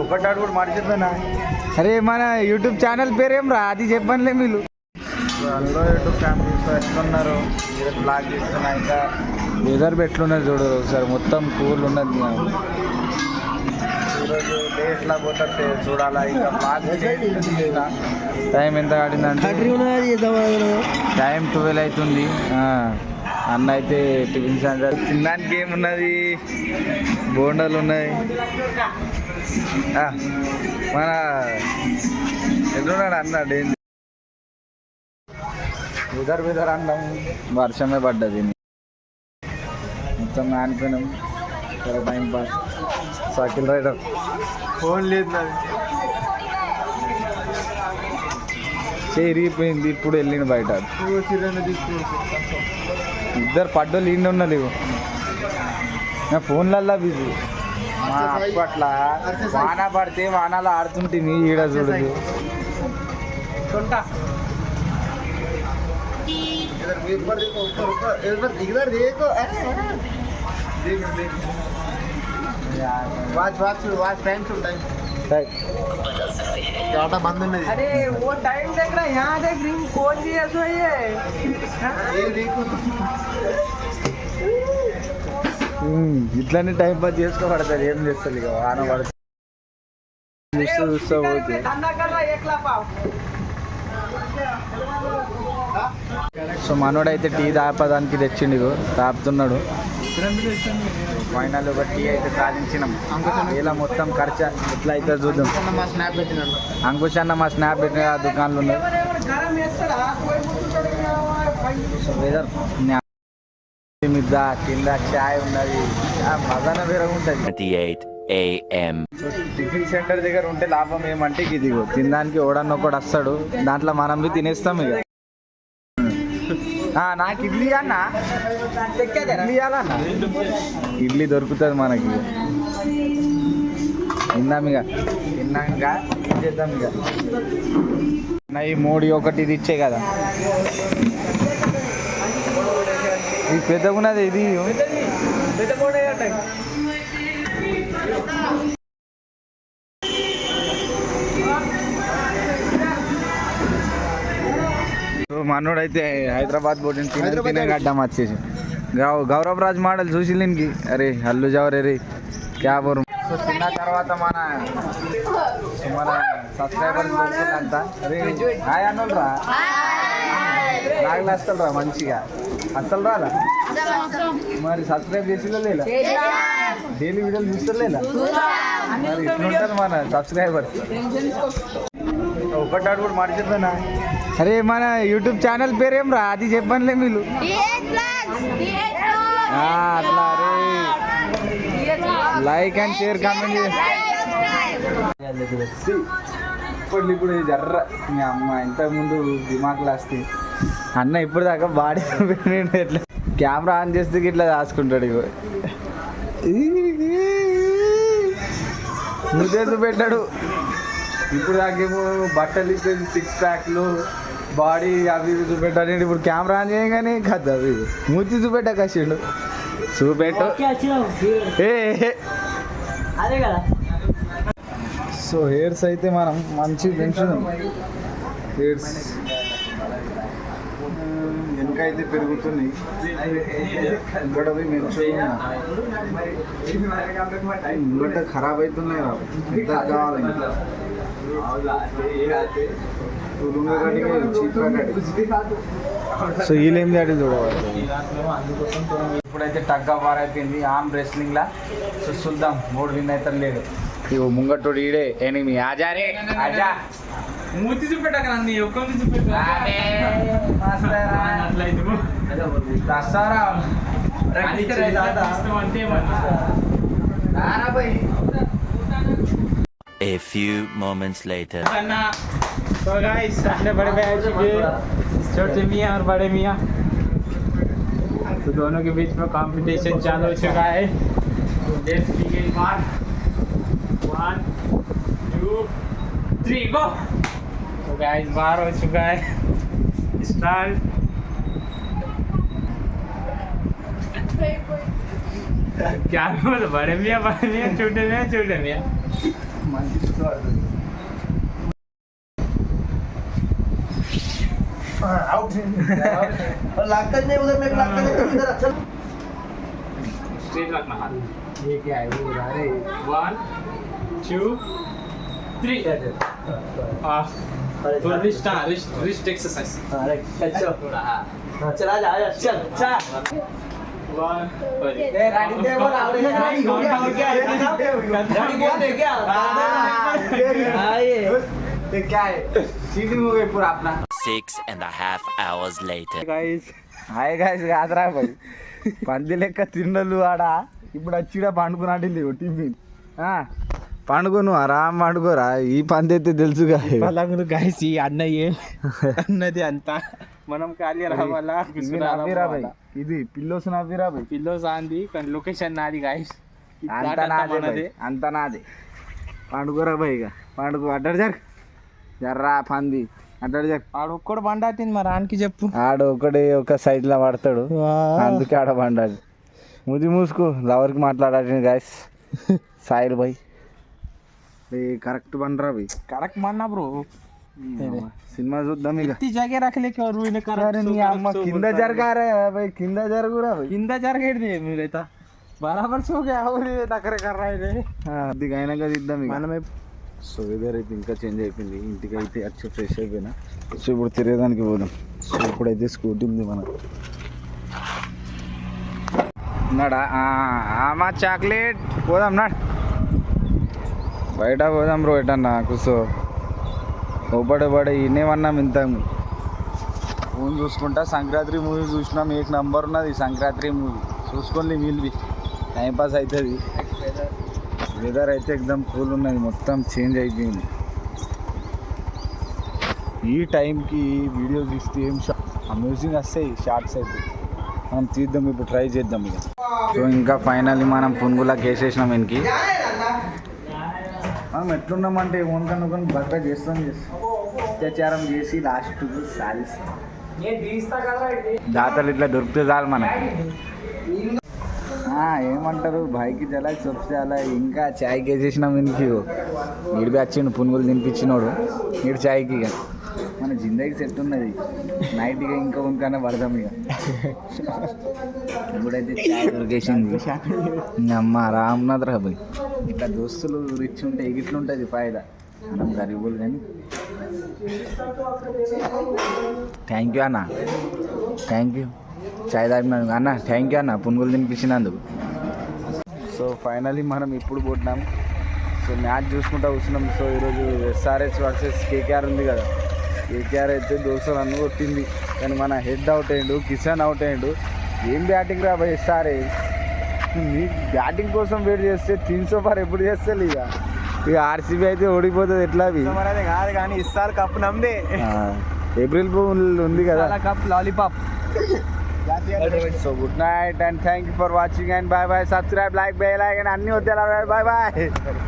ఒకటాడు కూడా మర్చిపోయినా. అరే మన యూట్యూబ్ ఛానల్ పేరేం రా, అది చెప్పనులే మీరు. హలో యూట్యూబ్ ఫ్యామిలీస్ ఎట్లున్నారు? మీరు బ్లాగ్ చేస్తున్నా. ఇంకా వెదర్ ఎట్లున్నది చూడు ఒకసారి, మొత్తం కూల్ ఉన్నది. ఈరోజు డే ఎట్లా పోతే చూడాలా. ఇంకా బ్లాగ్ టైం ఎంత ఆడిందంటే టైం 12 అవుతుంది. అన్న అయితే టిఫిన్ సెంటర్ తినడానికి ఏమున్నది, బోండాలు ఉన్నాయి. మన ఎట్లున్నాడు అన్న? డేంజర్ వెదర్ అంటాం, వర్షమే పడ్డది. మొత్తం నానిపోయినాం. Time pass. Cycle rider phone లేదు నాది, చేరిగిపోయింది. ఇప్పుడు వెళ్ళింది బయట. ఇద్దరు పడ్డోళ్ళు ఇండి ఉన్నది. నా ఫోన్లల్లా బిజీ. మా అప్పట్లా వాన పడితే వానాలు ఆడుతుంటుంది. ఈడ చూడదు. बंद अरे वो टाइम देख रहा है, यहाँ देख रिंग कौन जी ऐसा ये देखो. ఇట్లానే టైం పాస్ చేసుకోబడతారు. ఏం చేస్తారు ఇక వాన పడుతుంది. చూస్తూ పోతే సో మనోడైతే టీ తాపదానికి తెచ్చిండు, తాపుతున్నాడు. ఫైనల్ ఒక టీ అయితే సాధించినాం. ఇలా మొత్తం ఖర్చు ఎట్లా అయితే చూద్దాం. అంకుష్ అన్న మా స్నాప్ పెట్టిన దుకాణాలు ఉన్నాయి. వెదర్ మీద కింద చాయ్ ఉన్నది, మజానే వేరే ఉంటుంది. టిఫిన్ సెంటర్ దగ్గర ఉంటే లాభం ఏమంటే ఇది తినడానికి ఓడన్న ఒకటి వస్తాడు, దాంట్లో మనం బి తినేస్తాం. ఇక నాకు ఇడ్లీ అన్న, ఇడ్లీ అన్న, ఇడ్లీ దొరుకుతుంది మనకి. తిందాం ఇక, తిన్నాక ఏం చేద్దాం ఇక. నా ఈ మోడీ ఒకటి ఇది ఇచ్చే కదా, ఇది పెద్దగా ఉన్నది. ఇది మనోడు అయితే హైదరాబాద్ పోటీ తినే గడ్డం వచ్చేసి గౌరవ్ రాజ్ మోడల్ చూసి దీనికి. అరే హల్లు జవరే రే క్యాబ్. సో తిన్న తర్వాత మన సబ్స్క్రైబర్స్ అంతా అరే హాయ్ అన్నోళ్ళు రా, నాగలు వస్తారు రా మంచిగా. అసలు రాలా మరి సబ్స్క్రైబ్ చేసిందో లేదా? డైలీ వీడియోలు చూస్తారు లేదా? మరి ఇట్లుంటారు మన సబ్స్క్రైబర్స్. ఒకటాడు కూడా మర్చిపోయినా. అరే మన యూట్యూబ్ ఛానల్ పేరేం రా, అది చెప్పనులే మీరు. అట్లా అరే లైక్ అండ్ షేర్ కామెంట్ ఇప్పుడు జర్ర. మీ అమ్మ ఇంతకుముందు దిమాకులు వస్తాయి. అన్న ఇప్పుడు దాకా బాడీ ఎట్లా కెమెరా ఆన్ చేస్తే ఇట్లా దాచుకుంటాడు. ఇగో నువ్వు పెట్టాడు. ఇప్పుడు దాకేమో బట్టలు ఇప్పేసి 6 ప్యాక్లు బాడీ అవి ఇవి చూపెట్టాలి. ఇప్పుడు కెమెరా ఆన్ చేయగానే కదా అవి మూతి చూపెట్టా కసిండు. చూపెట్టు అదే కదా. సో హెయిర్స్ అయితే మనం మంచి పెంచుదాం. హెయిర్స్ వెనకైతే పెరుగుతున్నాయి. ఇక్కడ ముంగట ఖరాబ్ అవుతున్నాయి. ఎంత కావాలి సో వీళ్ళేం చేయాలి చూడవాలి. ఇప్పుడైతే టగ్ ఆఫ్ వార్ అయిపోయింది ఆర్మ్ రెస్లింగ్ లా. సో చూద్దాం 3 విన్ అయితే లేడు. ఇగో ముంగటోడు ఈడే ఎనిమి. ఆజారే ఆజా మూతి చూపెట్టాక నన్ను ఒక్క చూపెట్టా. A few moments later. So guys, सामने बड़े भैया चुके, छोटे मियाँ और बड़े मियाँ, तो दोनों के बीच में कंपटीशन चालू हो चुका है. Let's begin part 1, 2, 3, go. So guys, बाहर हो चुका है. Start. क्या बोल बड़े मियाँ छोटे मियाँ. మంచి పడుతుంది स्ट्रेट रखना हाथ ये क्या है वो अरे 1 2 3 तो रिस्ट एक्सरसाइज चला जा चल चल रानी दे बोल रानी हो गया रानी बोल दे क्या ये क्या है चीटिंग हो गई पूरा अपना 6.5 hours later. హాయ్ గాయస్ కాదురా పోయి పంది లెక్క తిన్నలు ఆడ ఇప్పుడు వచ్చిడ పండుకున్నాడు లేవు టిఫిన్ పండుగ నువ్వు ఆరాం పండుకోరా ఈ పంది అయితే తెలుసుగా పలంగులు గైస్ ఈ అన్నయ్యే అన్నది అంతా మనం ఖాళీ రావాలా నవ్విరా భయ్ ఇది పిల్లోస్ నవ్విరా భయ్ పిల్లో సాంది కానీ లొకేషన్ నాది గైస్ అంత నాదే భయ్, అంత నాదే పండుకోరా భయ్ ఇక పండుగ అడ్డాడు జర్రా పంది అడ్డాడు ఆడు ఒక్కడు బండాతింది మరి ఆనికి చెప్పు ఆడు ఒకటి ఒక సైడ్ లో పడతాడు అందుకే ఆడ పండాడు ముది మూసుకో లవర్కి మాట్లాడాడు గాయస్ సాయిల్ భాయ్ కరెక్ట్ బండరా భయ్ కరెక్ట్ మన్నా బ్రో సినిమా చూద్దాం ఇక జగే రఖలేకే और रूने कर అరే నీ అమ్మ కింద జరగారే భయ్ కింద జరుగురా భయ్ కింద జరగేది మీరైతే బరాబర్ సో గయా और నకరే कर रहा है అది అయినాక తీద్దాం ఇక మనమే సో వెదర్ అయితే ఇంకా చేంజ్ అయిపోయింది ఇంటికి అయితే వచ్చి ఫ్రెష్ అయిపోయినా సో ఇప్పుడు తిరగడానికి పోదాం సో ఇప్పుడైతే స్కూటీ ఉంది మన ఉన్నాడా మా చాక్లెట్ పోదాం నాడు బయట పోదాం బ్రో ఎటన్నా కూర్చో ఓపడే ఇన్నేమన్నాం ఇంత ఫోన్ చూసుకుంటా సంక్రాంతి మూవీ చూసినాం ఏక్ నంబర్ ఉన్నది సంక్రాంతి మూవీ చూసుకోండి వీళ్ళవి టైంపాస్ అవుతుంది వెదర్ అయితే ఎక్దమ్ కూల్ ఉన్నది మొత్తం చేంజ్ అయిపోయింది ఈ టైంకి వీడియో తీస్తే ఏం అమ్యూజింగ్ వస్తాయి షార్ట్స్ అయితే మనం తీద్దాం ఇప్పుడు ట్రై చేద్దాం ఇక సో ఇంకా ఫైనల్లీ మనం పునుగులకు వేసేసినాం వెనక్కి మనం ఎట్లున్నామంటే ఓన్కనుకొని బర్త్డే చేస్తాం అత్యాచారం చేసి లాస్ట్ సాధిస్తాం దాతలు ఇట్లా దొరికితే చాలు మనకి ఏమంటారు భాయ్కి జలా సబ్సే అలా ఇంకా చాయ్కి వేసేసినాం ఇంటికి నీడు వచ్చిండు పునుగులు తినిపించినోడు నీడు చాయ్కి ఇక మన జిందగీ సెట్ ఉన్నది నైట్ ఇక ఇంకా ఉంకనే పడదాం ఇక ఇప్పుడైతే చాయ్ దొరికేసింది అమ్మ రామ్నాథ్ రాబాయ్ ఇట్లా దోస్తులు రిచ్ ఉంటే ఎగిట్లుంటుంది ఫాయిదా మనం గరీబులు కానీ థ్యాంక్ యూ అన్న థ్యాంక్ యూ చాయ్ తాగినందుకు అన్న థ్యాంక్ యూ అన్న పునుగులు తినిపించినందుకు సో ఫైనలీ మనం ఇప్పుడు పోతున్నాం సో మ్యాచ్ చూసుకుంటూ కూర్చున్నాం సో ఈరోజు ఎస్ఆర్హెచ్ వర్సెస్ కేకేఆర్ ఉంది కదా కేకేఆర్ అయితే దోస్తులు అన్ను కొట్టింది కానీ మన హెడ్ అవుట్ అయ్యిండు కిషన్ అవుట్ అయ్యిండు ఏం బ్యాటింగ్ రా బాయ్ ఎస్ఆర్హెచ్ నీ బ్యాటింగ్ కోసం వెయిట్ చేస్తే 300 ఫర్ ఎప్పుడు చేస్తారు ఇక ఆర్సీబీ అయితే ఓడిపోతుంది ఎట్లా అవి కాదు కానీ ఇస్తారు కప్పు నమ్దే ఏప్రిల్ ఫూల్ ఉంది కదా cup lollipop so good night and thank you for watching and bye bye subscribe like bell icon అన్నీ వద్దాయి బాయ్ బాయ్